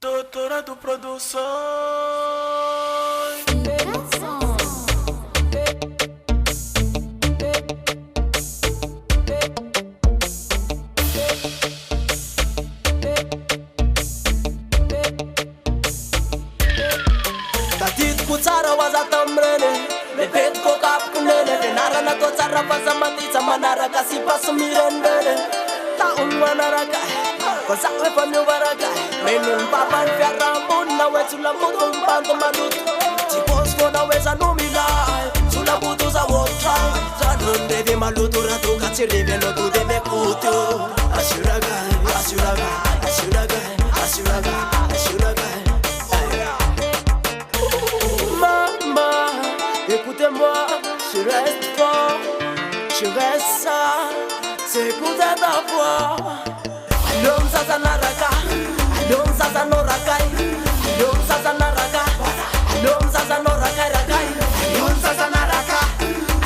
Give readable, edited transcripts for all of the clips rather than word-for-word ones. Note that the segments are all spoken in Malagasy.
Doutora do Produções. Tatit ku tsara waza tamrene Lepet ko kap kunene Denara na to tsara faza matitsa manaraka si pasumirendene Taun manaraka Kosa we panu baraka Menun papan fiaramun na we sula mutu mpanto manutu Chipos ko na we sa numila Sula butu sa wotra Zanunde de malutu ratu katsirive no tu de me putu Ashuraga, ashuraga, ashuraga, ashuraga, ashuraga Maman, écoutez-moi, je reste fort, je reste ça, c'est écouter ta voix. Alom sasa naraka, alom sasa norakai, alom sasa naraka, alom sasa norakai rakai, alom sasa naraka,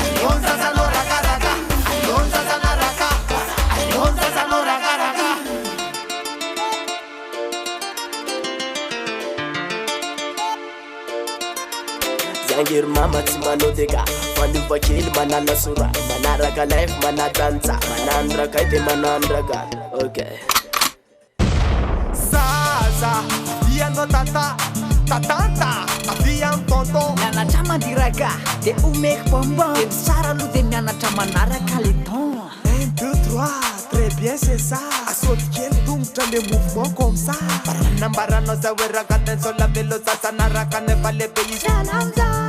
alom sasa noraka raka, alom sasa naraka, alom sasa noraka raka. Zangir mama tsimanoteka Fanuva kili manana sura Manaraka life manadanza Manandra kaite manandraga Okay Zaza, viando tata, tatanta, aviam tonton. Mianatra mandiraga, de umek bonbon De tsara aloha de mianatra manaraka le ton 1, 2, 3, très bien c'est ça. Assaute quel tongotra le mouvement comme ça. Baranambarano zawe rakaten sola velo sasa naraka nefa lehibe izy. Salamzan,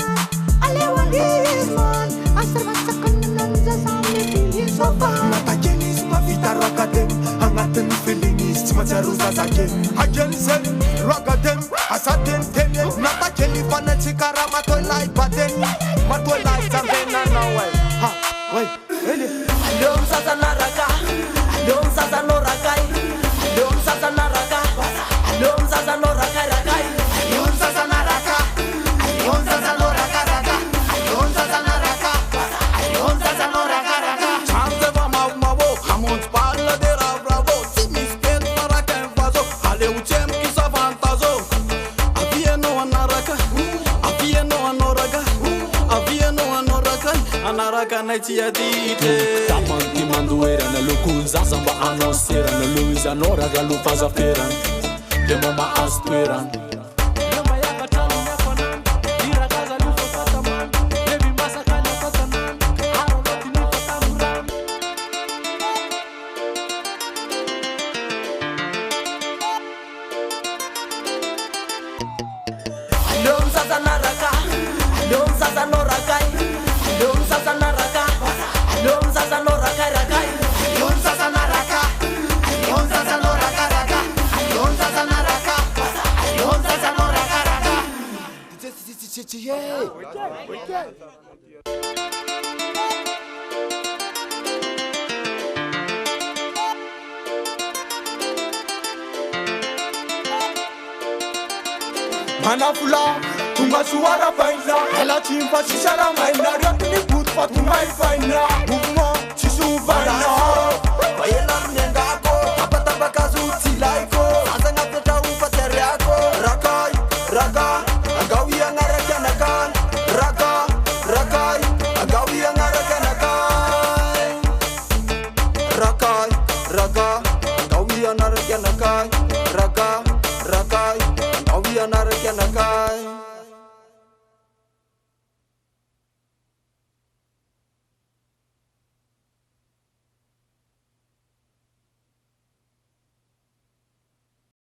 alewangisman Asarvatsakanananza samy filisova Natakeny izy mavita rakadem agnatin'ny feligny izy tsy matsiaro zazakely. Akeny zeny rakadem asateniteny natakely fanatsika raha matoy lahy bateny matoy lahy jambenanao e. Ha, wey, ely Alom sasa naraka, alom sasa norakai, alom sasa naraka, alom sasa norakai rakai, alom sasa naraka, alom sasa noraka raka, alom sasa naraka, alom sasa noraka raka. Chante va mau Hamonți parla de ra bravo Si mi spent maraka în vazo Ale ucem ki sa vantazo Avie no anaraka Avie no anoraka Avie no anoraka Anaraka na tia dite Taman ti manduera na lukun zaza mba anosera na luiza anoraka lu faza feran De mama aspiran alom sasa naraka, alom sasa norakai, alom sasa naraka, alom sasa norakai rakai, Alom sasa naraka, alom sasa noraka raka, alom sasa naraka, alom sasa noraka raka. Manafula, tunga suara baina, ela chimpa shisara maina, rakni putpa tumai faina, mouvement chisu vaina. bayela mnendako, tapatapa kazu tilaiko, azanga peta upateriako, rakai, raka, agawi angarakanakan, raka, rakai, agawi angarakanakan, rakai, raka, agawi angarakanakan, raka, rakai, agawi angarakanakan.